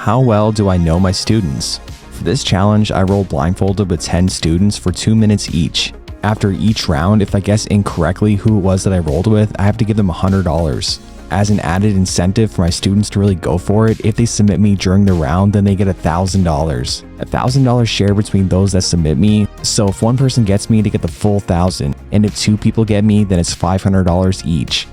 How well do I know my students? For this challenge, I rolled blindfolded with 10 students for 2 minutes each. After each round, if I guess incorrectly who it was that I rolled with, I have to give them $100. As an added incentive for my students to really go for it, if they submit me during the round, then they get $1,000. $1,000 share between those that submit me, so if one person gets me, they get the full 1,000, and if 2 people get me, then it's $500 each.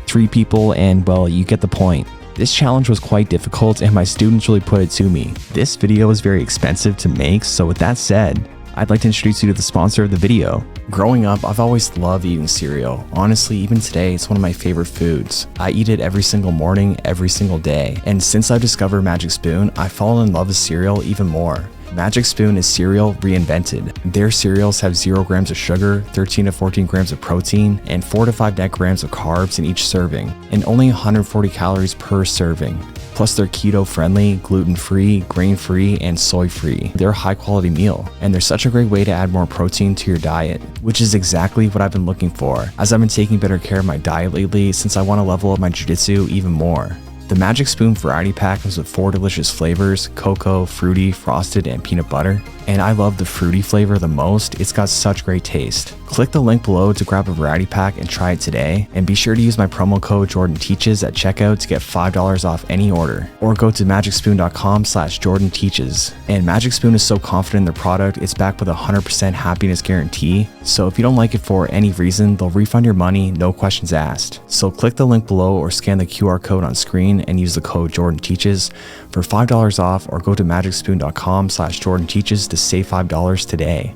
3 people and, well, you get the point. This challenge was quite difficult and my students really put it to me. This video was very expensive to make, so with that said, I'd like to introduce you to the sponsor of the video. Growing up, I've always loved eating cereal. Honestly, even today, it's one of my favorite foods. I eat it every single morning, every single day. And since I've discovered Magic Spoon, I've fallen in love with cereal even more. Magic Spoon is cereal reinvented. Their cereals have 0 grams of sugar, 13 to 14 grams of protein, and 4 to 5 net grams of carbs in each serving, and only 140 calories per serving. Plus they're keto-friendly, gluten-free, grain-free, and soy-free. They're a high-quality meal, and they're such a great way to add more protein to your diet, which is exactly what I've been looking for, as I've been taking better care of my diet lately since I want to level up my jiu-jitsu even more. The Magic Spoon variety pack comes with 4 delicious flavors: cocoa, fruity, frosted, and peanut butter. And I love the fruity flavor the most. It's got such great taste. Click the link below to grab a variety pack and try it today. And be sure to use my promo code JordanTeaches at checkout to get $5 off any order. Or go to magicspoon.com/JordanTeaches. And Magic Spoon is so confident in their product, it's backed with a 100% happiness guarantee. So if you don't like it for any reason, they'll refund your money, no questions asked. So click the link below or scan the QR code on screen and use the code JordanTeaches for $5 off, or go to magicspoon.com/JordanTeaches to save $5 today.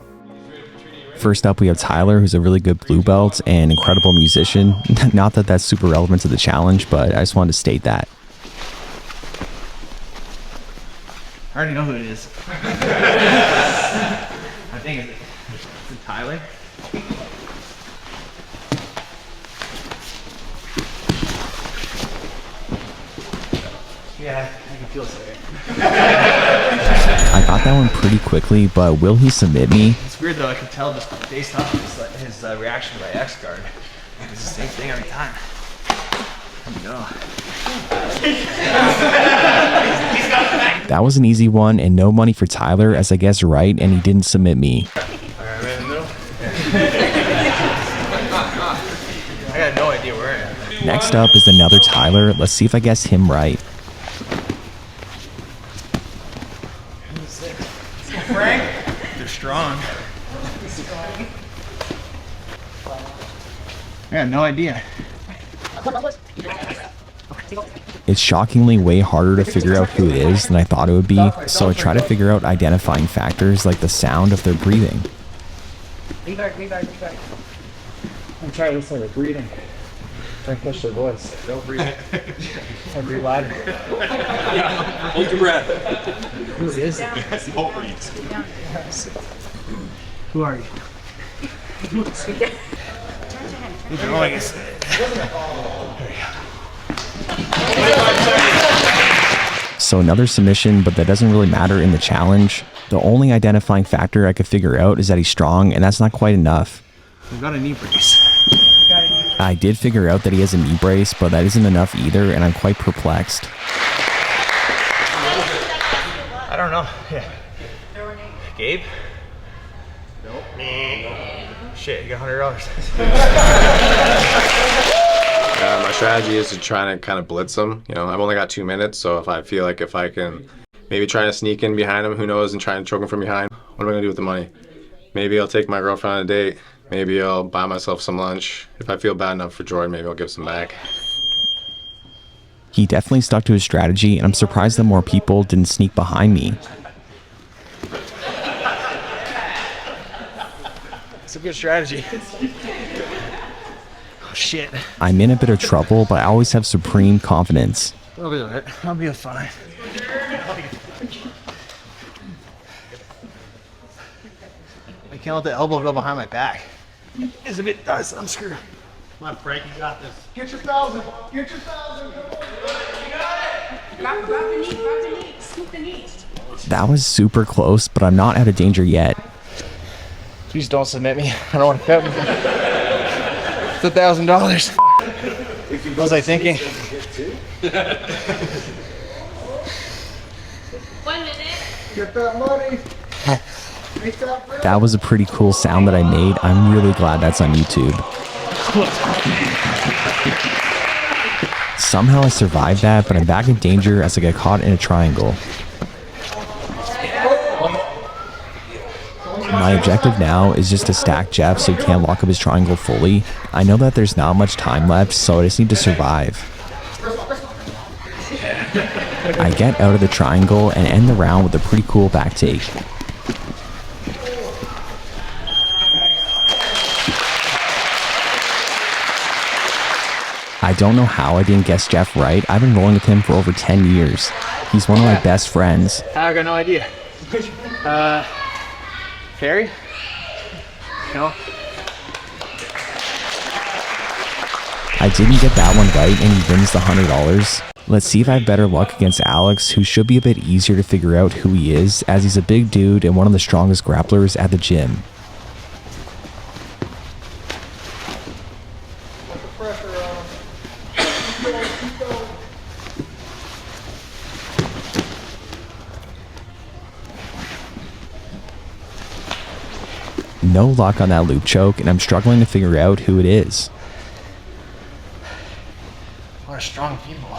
First up, we have Tyler, who's a really good blue belt and incredible musician. Not that that's super relevant to the challenge, but I just wanted to state that. I already know who it is. I think it's Tyler. Yeah, I can feel it. I got that one pretty quickly, but will he submit me? It's weird though, I can tell just based off his reaction to my X guard. It's the same thing every time. No. That was an easy one and no money for Tyler, as I guessed right and he didn't submit me. Alright, right in the middle. I got no idea where I am. Next up is another Tyler. Let's see if I guess him right. Frank? They're strong. I got no idea. It's shockingly way harder to figure out who it is than I thought it would be, so I try to figure out identifying factors like the sound of their breathing. I'm trying to listen to their breathing. Try to catch their voice. Don't breathe. Don't breathe louder. Yeah, hold your breath. Who is it? Don't breathe. Who are you? Oh, I guess. So another submission, but that doesn't really matter in the challenge. The only identifying factor I could figure out is that he's strong, and that's not quite enough. We've got a knee brace. I did figure out that he has a knee brace, but that isn't enough either, and I'm quite perplexed. I don't know. Yeah. Gabe? Nope. Shit, you got $100. My strategy is to try to kind of blitz them. You know, I've only got 2 minutes, so if I feel like if I can maybe try to sneak in behind him, who knows, and try to choke him from behind, what am I going to do with the money? Maybe I'll take my girlfriend on a date. Maybe I'll buy myself some lunch. If I feel bad enough for Jordan, maybe I'll give some back. He definitely stuck to his strategy, and I'm surprised that more people didn't sneak behind me. It's a good strategy. Oh, shit. I'm in a bit of trouble, but I always have supreme confidence. I'll be alright. I'll be fine. I can't let the elbow go behind my back. If it does, I'm screwed. Come on, Frank, you got this. Get your 1,000. Get your 1,000. You got it. Grab the knee, grab the knee, scoop the knee. That was super close, but I'm not out of danger yet. Please don't submit me. I don't want to cut. It's $1,000. What was I thinking? 1 minute. Get that money. Make that bread. That was a pretty cool sound that I made. I'm really glad that's on YouTube. Somehow I survived that, but I'm back in danger as I get caught in a triangle. My objective now is just to stack Jeff so he can't lock up his triangle fully. I know that there's not much time left, so I just need to survive. I get out of the triangle and end the round with a pretty cool back take. I don't know how I didn't guess Jeff right. I've been rolling with him for over 10 years. He's one of my best friends. I got no idea. Carry? No. I didn't get that one right and he wins the $100. Let's see if I have better luck against Alex, who should be a bit easier to figure out who he is, as he's a big dude and one of the strongest grapplers at the gym. No luck on that loop choke, and I'm struggling to figure out who it is. What a strong people.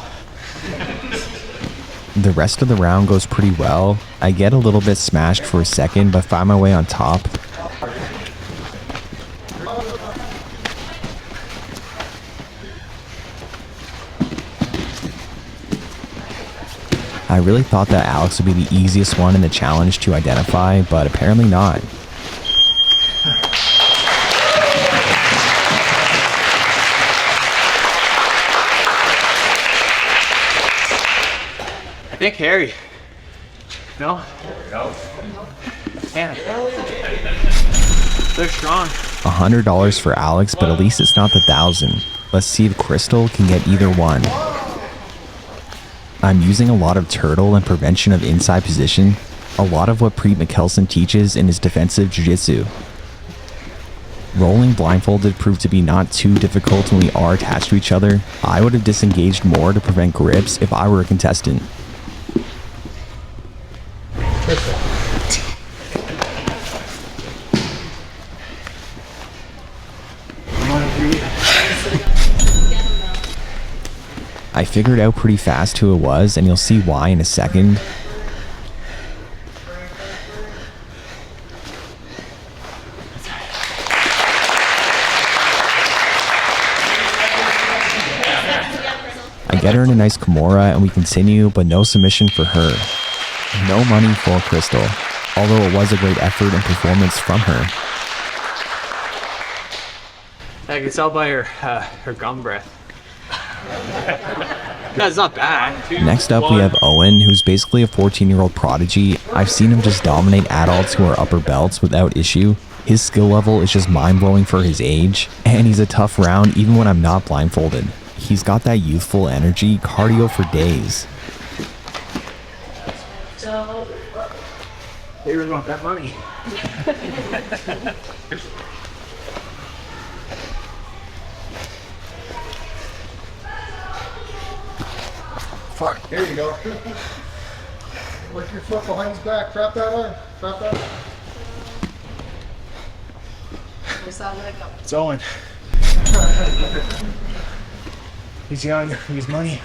The rest of the round goes pretty well. I get a little bit smashed for a second, but find my way on top. I really thought that Alex would be the easiest one in the challenge to identify, but apparently not. I think Harry. No? No. Man. They're strong. $100 for Alex, but at least it's not the 1,000. Let's see if Crystal can get either one. I'm using a lot of turtle and prevention of inside position, a lot of what Preet McKelson teaches in his defensive jiu-jitsu. Rolling blindfolded proved to be not too difficult when we are attached to each other. I would have disengaged more to prevent grips if I were a contestant. I figured out pretty fast who it was, and you'll see why in a second. I get her in a nice Kimura and we continue, but no submission for her. No money for Crystal, although it was a great effort and performance from her. I can tell by her gum breath. That's not bad. Next up we have Owen, who's basically a 14-year-old prodigy. I've seen him just dominate adults who are upper belts without issue. His skill level is just mind-blowing for his age, and he's a tough round even when I'm not blindfolded. He's got that youthful energy, cardio for days. So, They really want that money. Fuck, there you go. Work your foot behind his back. Trap that arm. Trap that arm. just let it go. It's Owen. He's young, he's money.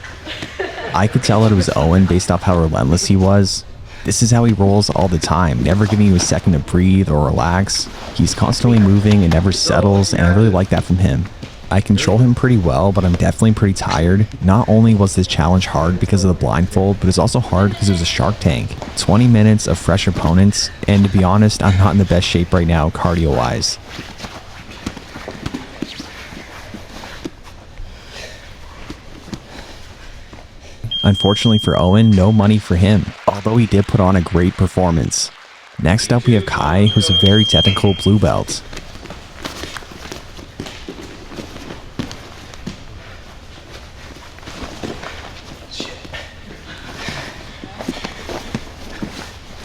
I could tell that it was Owen based off how relentless he was. This is how he rolls all the time, never giving you a second to breathe or relax. He's constantly moving and never settles, and I really like that from him. I control him pretty well, but I'm definitely pretty tired. Not only was this challenge hard because of the blindfold, but it's also hard because it was a Shark Tank. 20 minutes of fresh opponents, and to be honest, I'm not in the best shape right now cardio-wise. Unfortunately for Owen, no money for him, although he did put on a great performance. Next up we have Kai, who's a very technical blue belt.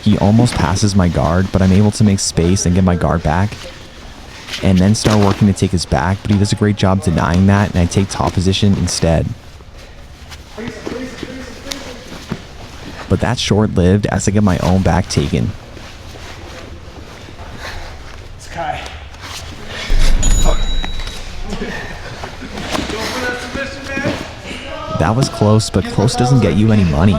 He almost passes my guard, but I'm able to make space and get my guard back, and then start working to take his back, but he does a great job denying that, and I take top position instead. But that's short-lived as I get my own back taken. It's Kai. That was close, but close doesn't get you any money.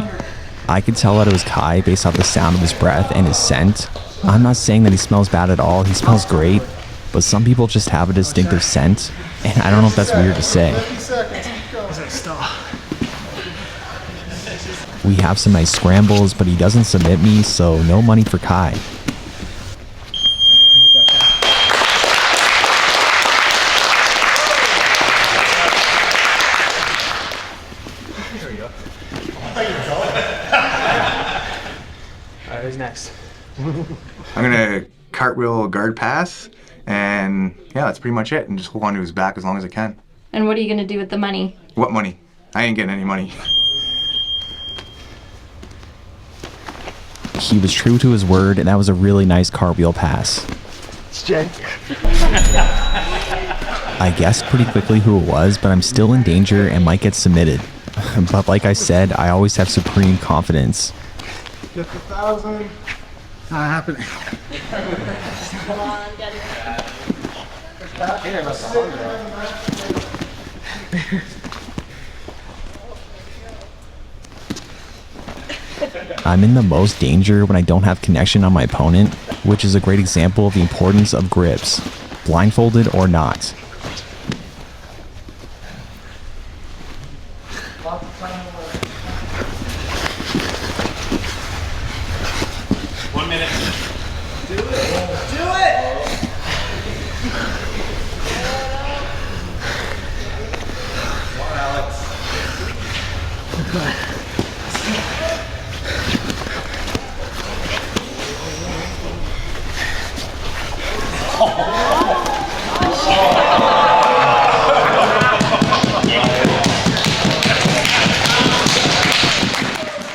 I could tell that it was Kai based off the sound of his breath and his scent. I'm not saying that he smells bad at all, he smells great, but some people just have a distinctive scent, and I don't know if that's weird to say. 50 seconds. Keep going. We have some nice scrambles, but he doesn't submit me, so no money for Kai. Alright, who's next? I'm gonna cartwheel guard pass, and yeah, that's pretty much it. And just hold on to his back as long as I can. And what are you gonna do with the money? What money? I ain't getting any money. He was true to his word, and that was a really nice cartwheel pass. It's Jay. I guessed pretty quickly who it was, but I'm still in danger and might get submitted. But like I said, I always have supreme confidence. Get the 1,000. Not happening. Come on, get it. I'm in the most danger when I don't have connection on my opponent, which is a great example of the importance of grips, blindfolded or not.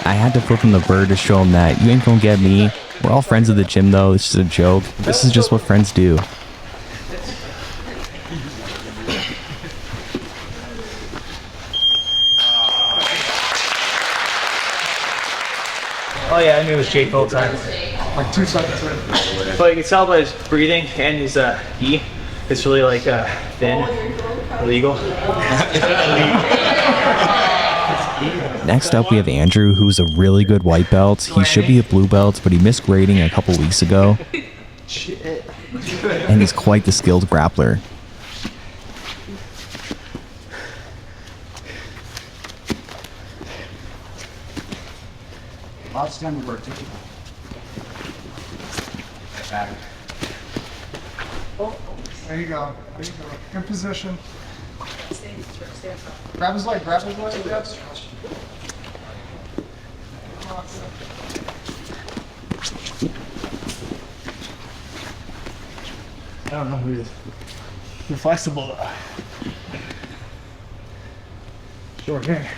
I had to flip him the bird to show him that you ain't gonna get me. We're all friends at the gym though, it's just a joke. This is just what friends do. Oh yeah, I knew it was Jake the whole time. Like 2 seconds in. But you can tell by his breathing and his E. It's really like thin, illegal. Next up we have Andrew, who's a really good white belt. He should be a blue belt, but he missed grading a couple weeks ago. And he's quite the skilled grappler. Lots of time to work. There you go. There you go. Good position. Grab his leg. Grab his leg. Yes. I don't know who he is. You're flexible though. Short hair.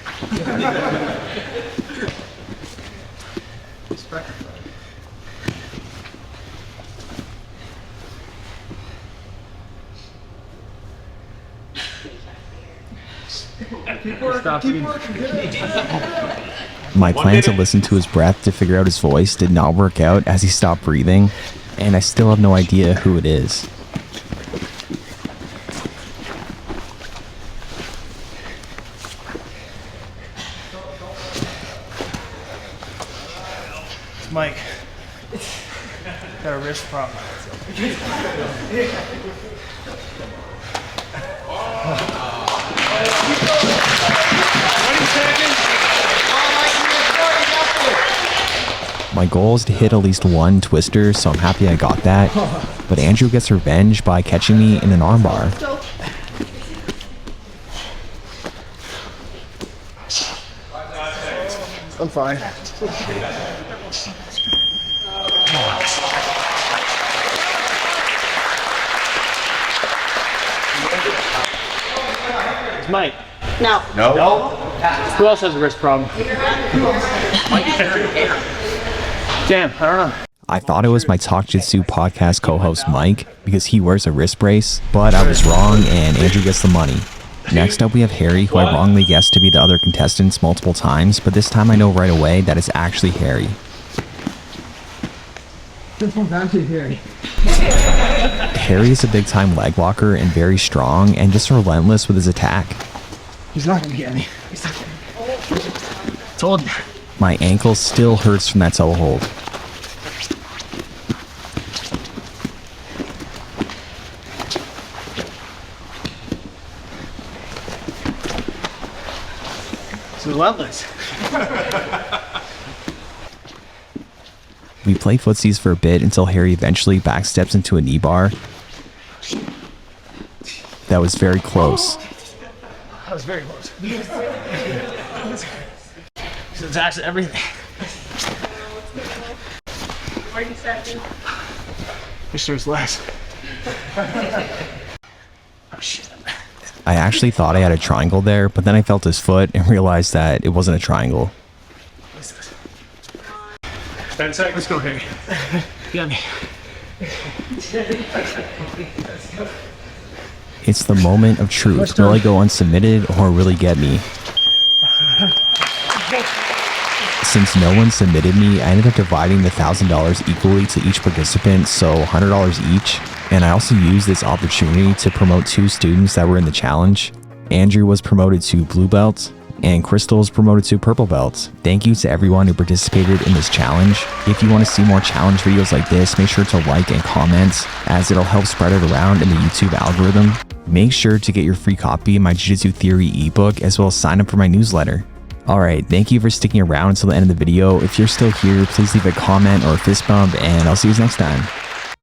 Respect it. Stop Keep eating. working. Get it. My plan to listen to his breath to figure out his voice did not work out as he stopped breathing, and I still have no idea who it is. Mike. Got a wrist problem. My goal is to hit at least one twister, so I'm happy I got that. But Andrew gets revenge by catching me in an armbar. I'm fine. It's Mike. No. Who else has a wrist problem? Damn, I don't know. I thought it was my Talk Jitsu podcast co-host Mike because he wears a wrist brace, but I was wrong and Andrew gets the money. Next up we have Harry, who I wrongly guessed to be the other contestants multiple times, but this time I know right away that it's actually Harry. This one's actually Harry. Harry is a big time leg walker and very strong and just relentless with his attack. He's not gonna get me. Told you. My ankle still hurts from that toe hold. It's relentless. We play footsies for a bit until Harry eventually backsteps into a knee bar. That was very close. That was very close. So it's actually everything. Wish there was less. Oh shit. I actually thought I had a triangle there, but then I felt his foot and realized that it wasn't a triangle. 10 seconds. Let's go, Harry. You got me. It's the moment of truth. Will I go unsubmitted or will he get me? Since no one submitted me, I ended up dividing the $1,000 equally to each participant, so $100 each. And I also used this opportunity to promote 2 students that were in the challenge. Andrew was promoted to blue belt, and Crystal was promoted to purple belt. Thank you to everyone who participated in this challenge. If you want to see more challenge videos like this, make sure to like and comment, as it'll help spread it around in the YouTube algorithm. Make sure to get your free copy of my Jiu-Jitsu Theory ebook, as well as sign up for my newsletter. Alright, thank you for sticking around until the end of the video. If you're still here, please leave a comment or a fist bump, and I'll see you next time.